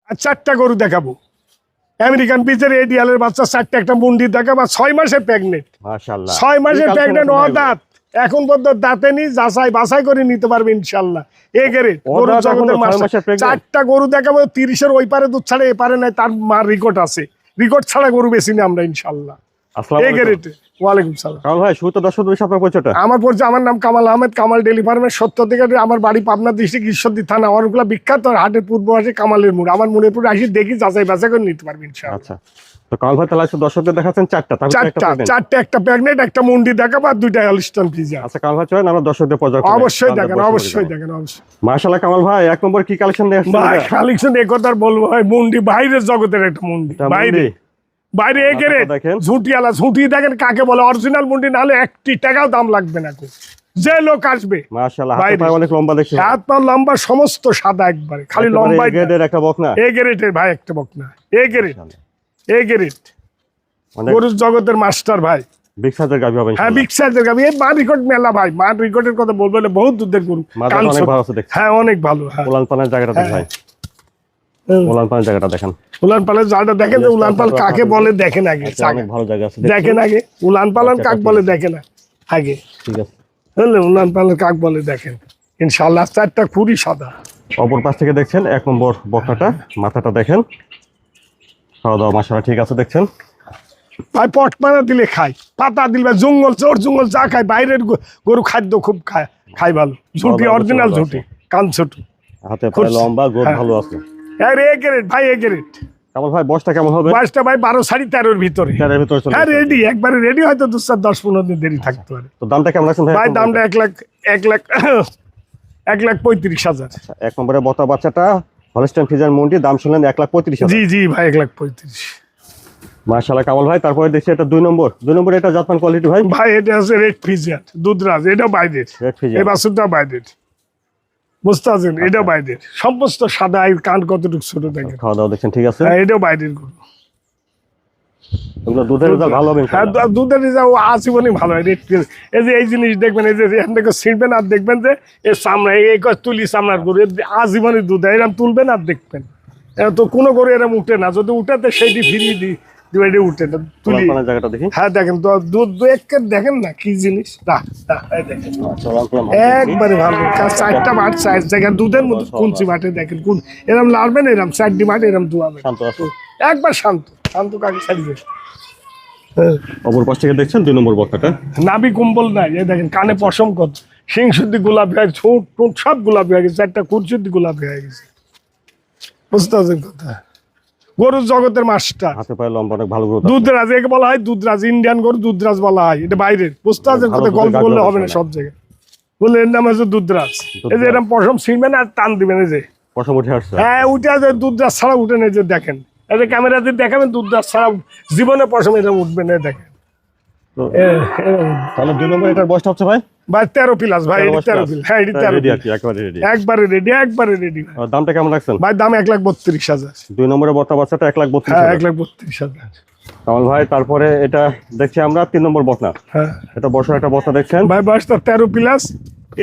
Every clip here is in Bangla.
আর 4টা গরু দেখাবো। আমেরিকান পিচের এডিয়ালের বাচ্চা 4টা, একটা মুন্ডি দেখাবো। 6 মাসে প্রেগনেন্ট, মাশাআল্লাহ 6 মাসে প্রেগনেন্ট, দাঁত এখন পর্যন্ত দাঁতে নি, যাচাই বাছাই করে নিতে পারবে ইনশাল্লাহ। এ গ্রেড গরু জগতের মাস্টার। 4টা গরু দেখাবো, 30-এর ওই পারে দুধ ছাড়ে এপারে নাই, তার মার রেকর্ড আছে। রেকর্ড ছাড়া গরু বেশি না আমরা ইনশাল্লাহ। আসসালামু আলাইকুম। ওয়ালাইকুম সালাম। কামাল ভাই, শুরুতে দর্শকদের সাথে আপনার পরিচয়টা। আমার পরিচয়, আমার নাম কামাল আহমেদ, কামাল ডেইরি ফার্মের 70 থেকে। আমার বাড়ি পাবনা ডিস্ট্রিক্ট ঈশ্বরদী থানা। অনেকগুলো বিখ্যাত হাটের পূর্ব পাশে কামালের মোড়। আমার মোড়ের পরে আসি, দেখি যাচাই বাছাই করে নিতে পারবেন ইনশাআল্লাহ। আচ্ছা, তো কামাল ভাই তাহলে দর্শকদের দেখাচ্ছেন 4টা, চারটে, একটা প্রেগনেন্ট, একটা মুন্ডি দেখাবো, আর 2টা হলিস্টান ফ্রিজিয়ান। আচ্ছা কামাল ভাই, চলেন আমরা দর্শকদের পর্যায়ে অবশ্যই দেখেন, অবশ্যই দেখেন, অবশ্যই। মাশাআল্লাহ কামাল ভাই, এক নম্বর কি কালেকশন নিয়ে আসছেন? ভাই কালেকশন এই কথা বলবো ভাই, মুন্ডি বাইরের জগতের একটা মুন্ডি, বাইরে বাইরে এ গ্রেড ঝুঁটিওয়ালা। ঝুঁটি দেখেন কাকে বলে, অরিজিনাল মুন্ডি, নাহলে 1 টাকাও দাম লাগবে না। যে লোক আসবে মাশাআল্লাহ, হাত পা অনেক লম্বা দেখছি। হাত পা লম্বা, সমস্ত সাদা একবারে, খালি লম্বা। এই গ্রেডের একটা বকনা, এ গ্রেডের ভাই একটা বকনা, এ গ্রেড, এ গ্রেড গরুর জগতের মাস্টার ভাই। বিগ সাইজের গাভী হবে। হ্যাঁ, বিগ সাইজের গাভী। এই মান রেকর্ড মেলা ভাই, মান রেকর্ডের কথা বলবো না, বহুত দুধের গরু। অনেক ভালো আছে দেখছি। হ্যাঁ, অনেক ভালো। হ্যাঁ, উলান পালার জায়গাটা দেখেন ভাই, উলান পালার জায়গাটা দেখেন। উলান পালার জায়গাটা দেখেন, যে উলান পাল কাকে বলে দেখেন আগে। অনেক ভালো জায়গা আছে, দেখেন আগে উলান পালান কাক বলে দেখেন আগে। ঠিক আছে, বুঝলেন, উলান পালান কাক বলে দেখেন ইনশাআল্লাহ। 4টা খুবই সাদা। অপর পাশ থেকে দেখছেন 1 নম্বর বকনাটা, মাথাটা দেখেন, খাওয়া দাওয়া মাশাআল্লাহ ঠিক আছে দেখছেন ভাই। পট পানা দিলে খায়, পাতা দিলে, জঙ্গল চোর জঙ্গল যা খায়, বাইরের গরু খাদ্য খুব খায় ভালো। ঝুঁটি অরিজিনাল ঝুঁটি, কান ছোট, হাতে পায়ে লম্বা, গোদ ভালো আছে। এ গ্রেড ভাই, এ গ্রেড। কামাল ভাই বয়সটা কেমন হবে? বয়সটা ভাই 12 সাড়ে 13-এর ভিতরে। 13-এর ভিতরে চলে। হ্যাঁ, রেডি, একবারে রেডি। হয়তো 10-15 দিন দেরি থাকতে পারে। তো দামটা কেমন রাখছেন ভাই? ভাই দামটা 1,35,000। 1 নম্বরে বতা বাচ্চাটা হলস্টাইন ফ্রিজিয়ান মুন্ডি, দাম শুনলেন 1,35,000। জি জি ভাই, 1,35,000। মাশাআল্লাহ কামাল ভাই, তারপরে দেখছি এটা 2 নম্বর। 2 নম্বরে এটা জাতমান কোয়ালিটি ভাই। ভাই এটা আছে রেড ফ্রিজিয়ান দুধরাজ, এটা বাইরের। রেড ফ্রিজিয়ান, এই বাছুরটা বাইরের, বুঝতে পারছেন? এটা বাইরের, সমস্ত সাদা। এই কান কতটুকু ছোট দেখেন। খাওয়া দাওয়া দেখছেন ঠিক আছে। হ্যাঁ, এটাও বাইরের গরু। এগুলো দুধের রেজাল্ট ভালো হবে হ্যাঁ, ইনশাআল্লাহ। দুধের রেজাল্ট আজীবনই ভালো হয়। রেড ফ্রিজিয়ান, এই যে এই জিনিস দেখবেন, এই যে এখান থেকে ছিঁড়বেন আর দেখবেন যে এর সামনে এই তুলি সামনার গরু, আজীবনই দুধ। এরকম তুলবেন আর দেখবেন, তো কোনো গরু এরকম উঠে না। যদি উঠাতে সেইটি ফিরিয়ে দিই, উঠে না তুলি। জায়গাটা দেখি। হ্যাঁ দেখেন, দুধ দেখেন না কি জিনিস। দেখেন একবারে ভালো। 4টা মাঠ, 4 জায়গা দুধের মধ্যে কুঞ্চি মাঠে দেখেন, কোন এরম লাড়বেন, এরম 4টি মাঠে এরম দুয়াবেন। শান্ত আছে, একবার শান্ত, শান্ত কাকে ছাড়িয়ে। অপর পাশ থেকে দেখছেন 2 নম্বর বকনাটা। নাভি কুম্বল নাই, এই দেখেন কানে পশম কত, শিং শুদ্ধি গোলাপি হয়ে, ছোট টোট সব গোলাপি হয়ে গেছে। 4টা কুট শুদ্ধি গোলাপি হয়ে গেছে, বুঝতে পারছেন কথা। গরুর জগতের মাস্টার, হাতে পায়ে লম্বা, অনেক ভালো গ্রোথ। দুধরাজ একে বলা হয়, দুধরাজ। ইন্ডিয়ান গরু দুধরাজ বলা হয়, এটা বাইরের। বুঝতে পারছেন কথা, গল্প করলে হবে না সব জায়গায়। বললে এর নাম হচ্ছে দুধরাজ। এই যে এরকম পশম ছিঁড়বেন আর টান দিবেন, এই যে পশম উঠে আসছে। হ্যাঁ, উঠে আসে। দুধরাজ ছাড়া উঠে নেই, যে দেখেন, এই যে ক্যামেরাতে দেখাবেন, দুধরাজ ছাড়া জীবনে পশম এরকম উঠবে না, দেখেন। তাহলে 2 নম্বর এটার বয়সটা হচ্ছে ভাই? ভাই 13 প্লাস ভাই, 13 প্লাস। হ্যাঁ, 13 রেডি আছে, একবারে রেডি, একবারে রেডি, একবারে রেডি। দামটা কেমন রাখছেন ভাই দাম 1,32,000। 2 নম্বরে বর্তা বাচ্চাটা 1,32,000। হ্যাঁ, 1,32,000। কামাল ভাই, তারপরে এটা দেখছি আমরা 3 নম্বর বকনা। হ্যাঁ, এটা বর্ষার একটা বস্তা দেখছেন ভাই বয়সটা 13 প্লাস।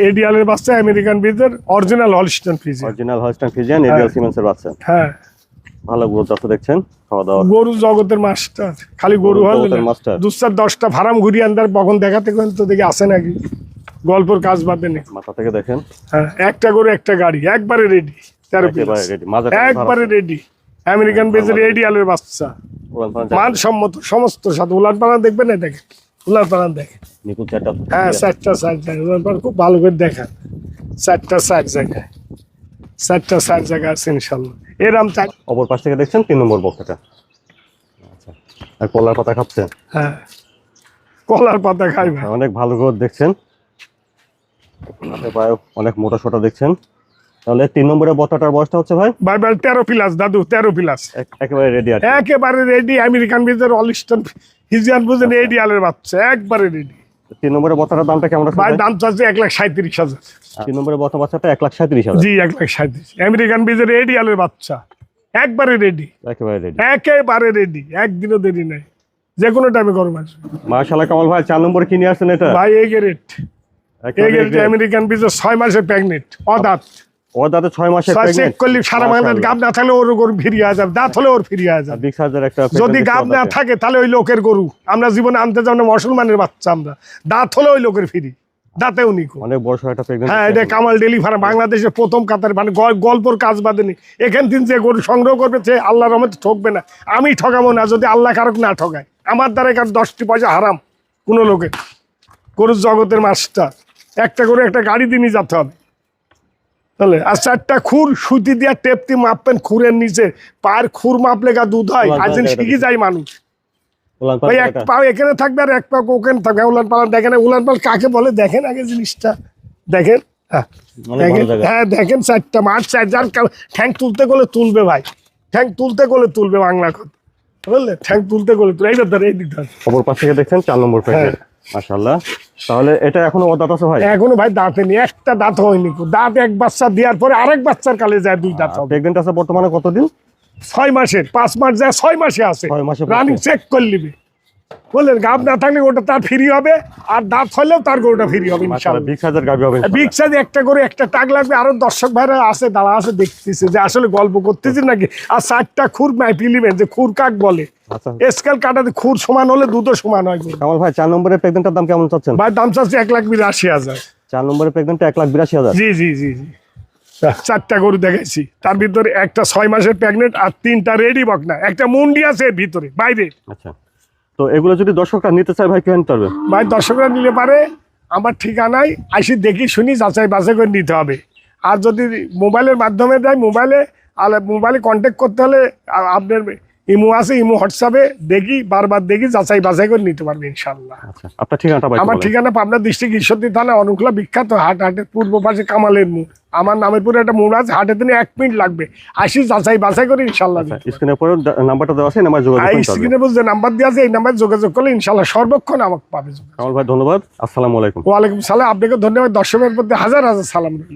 এডিয়ালের বাচ্চা, আমেরিকান ব্রিডের, original Holstein Friesian. Original Holstein Friesian, এডিয়াল সিমেন্সের বাচ্চা। হ্যাঁ, ভালো গ্রোথ আছে দেখছেন। খাওয়া দাওয়া, গরু জগতের মাস্টার। খালি গরু হলে জগতের মাস্টার। 2-10টা ফার্ম ঘুরিয়ে আনতার, কখন দেখাতে কখন তো দেখি আসে নাকি, গল্পের কাজ বাদে নেই। মাথা থেকে দেখেন। হ্যাঁ, একটা গরু একটা গাড়ি, একবারে রেডি। 13 একেবারে প্লাস, রেডি, মাঝে একবারে রেডি। আমেরিকান ব্রিডের এডিয়ালের বাচ্চা, মানসম্মত সমস্ত সাথে। উলান পালান দেখবেন, না দেখেন উলান পালান দেখেন। নিকুল চারটা। হ্যাঁ, 4টা 4 জায়গা উলান পালান খুব ভালো করে দেখান। 4টা 4 জায়গায়, 4টা 4 জায়গা আছে ইনশাল্লাহ। এরম 4। অপর পাশ থেকে দেখছেন 3 নম্বর বকনাটা। আচ্ছা, আর কলার পাতা খাচ্ছে। হ্যাঁ, কলার পাতা খাই ভাই। অনেক ভালো গ্রোথ দেখছেন, অনেক মোটা সোটা দেখছেন। তাহলে 3 নম্বরে বকনাটার বয়সটা হচ্ছে ভাই? ভাই 13 প্লাস দাদু, 13 প্লাস। একেবারে রেডি আছে, একেবারে রেডি। আমেরিকান ব্রিডের হলস্টাইন ফ্রিজিয়ান বুঝেন, এডিয়ালের বাচ্চা, একবারে রেডি। 3 নম্বরে বকনাটার দামটা কেমন আছে ভাই দাম চাচ্ছে 1,37,000। 3 নম্বরে বকনা বাচ্চাটা 1,37,000। জি, 1,37,000। আমেরিকান ব্রিডের এডিয়ালের বাচ্চা, একবারে রেডি, একেবারে রেডি, একেবারে রেডি। একদিনও দেরি নাই, যে কোনো টাইমে গরম আসবে। মাশাআল্লাহ কামাল ভাই, 4 নম্বরে কি নিয়ে আসছেন এটা? ভাই এই গ্রেড, আমেরিকান ব্রিডের 6 মাসে প্রেগনেন্ট, অদাঁত। ও দাঁতে 6 মাসের চেক প্রেগন্যান্ট করলে সারা বাংলাদেশ গাব না থাকলে ওর গরু ফিরিয়ে যাবে, দাঁত হলে ওর ফিরিয়ে যাবে। বিগ সাইজের একটা যদি গাব না থাকে তাহলে ওই লোকের গরু আমরা জীবনে আনতে যাব না, মুসলমানের বাচ্চা আমরা, দাঁত হলে ওই লোকের ফিরি, দাঁতেও নিকো। অনেক বড় একটা প্রেগন্যান্ট। হ্যাঁ, এটা কামাল ডেলি ফার্ম, বাংলাদেশের প্রথম কাতার, মানে গল্পর কাজ বাদেনি। এখান থেকে যে গরু সংগ্রহ করবে সে আল্লাহর রহমতে ঠকবে না, আমি ঠকাবো না যদি আল্লাহ কারক না ঠকায়। আমার দ্বারা কার 10টি পয়সা হারাম কোনো লোকের। গরুর জগতের মাস্টার, একটা করে একটা গাড়ি দিয়ে নিয়ে যেতে হবে তাহলে। আর 4টা খুর সুতি দিয়া টেপটি মাপবেন খুরের নিচে, পায়ের খুর মাপলে গা দুধ হয়, আজ দিন শিখে যায় মানুষ। ওই এক পা এখানে থাকবে আর এক পা ওখানে থাকবে। উলান পালান দেখেন, উলান পাল কাকে বলে দেখেন আগে জিনিসটা দেখেন। হ্যাঁ দেখেন 4টা মাছ, 4 যার ঠ্যাং তুলতে গেলে তুলবে ভাই, ঠ্যাং তুলতে গেলে তুলবে, বাংলা কথা বুঝলে, ঠ্যাং তুলতে গেলে তুলবে। এইবার ধরে এই দিকটা খবর পাশ থেকে দেখছেন 4 নম্বর প্রেগন্যান্ট, মাশাআল্লাহ। তাহলে এটা এখনো ও দাঁত আছে ভাই? এখনো ভাই দাঁতে নেই, একটা দাঁত হয়নি। দাঁত এক বাচ্চা দেওয়ার পরে আরেক বাচ্চার কালে যায় 2 দাঁত হবে। প্রেগন্যান্ট আছে বর্তমানে কতদিন? 6 মাসের, 5 মাস যায় 6 মাসে আছে, 6 মাসে রানিং চেক করে নিবে। বললেন গাব না থাকলে ওটা তার ফ্রি হবে, আর দাঁত হলেও তার গরুটা ফ্রি হবে ইনশাআল্লাহ। বিগ সাইজের গাবি হবে বিগ সাইজ একটা করে একটা টাক লাগবে। আরো দর্শক ভাইরা আছে, দাঁড়া আছে, দেখতেছে যে আসলে গল্প করতেছি নাকি। আর 4টা খুর মাইপি নিবেন, যে খুর কাক বলে। আচ্ছা স্কেল কাটাতে খুর সমান হলে দুধও সমান হয় গরু। কামাল ভাই 4 নম্বরের প্রেগন্যান্টের দাম কেমন চাচ্ছেন? ভাই দাম চাচ্ছে 1,82,000। 4 নম্বরের প্রেগন্যান্ট 1,82,000। জি জি জি জি। 4টা গরু দেখাইছি, তার ভিতরে একটা 6 মাসের প্রেগনেন্ট আর 3টা রেডি বকনা, একটা মুন্ডি আছে এর ভিতরে বাইরে। আচ্ছা, তো এগুলো যদি দর্শকরা নিতে চায় ভাই কেন পারবে? ভাই দর্শকরা নিলে পারে আমার ঠিকানায় আসি, দেখি শুনি, যাচাই বাছাই করে নিতে হবে। আর যদি মোবাইলের মাধ্যমে দেয়, মোবাইলে কন্ট্যাক্ট করতে হলে আপনার ইমো আছে, ইমো হোয়াটসঅ্যাপে দেখি, বারবার দেখি, যাচাই বাছাই করে নিতে পারবে ইনশাল্লাহ। আচ্ছা, আপনার ঠিকানাটা ভাই? আমার ঠিকানা পাবনা ডিস্ট্রিক্ট ঈশ্বরদী থানা, অনুকূলা বিখ্যাত হাট, হাটের পূর্ব পাশে কামালের মোড়। আমার নামের পরে একটা মোড় আছে, হাটের দিনে 1 মিনিট লাগবে, আসি যাচাই বাছাই করে ইনশাল্লাহ। স্ক্রিনে পরে নাম্বারটা দেওয়া আছে, নাম্বার যোগাযোগ করতে হবে। স্ক্রিনে যে নাম্বার দেওয়া আছে এই নাম্বারে যোগাযোগ করলে ইনশাল্লাহ সর্বক্ষণ আমাকে পাবে। কামাল ভাই ধন্যবাদ, আসসালামু আলাইকুম। ওয়ালাইকুম সালাম, আপনাকে ধন্যবাদ। দর্শকের প্রতি হাজার হাজার সালাম রইল।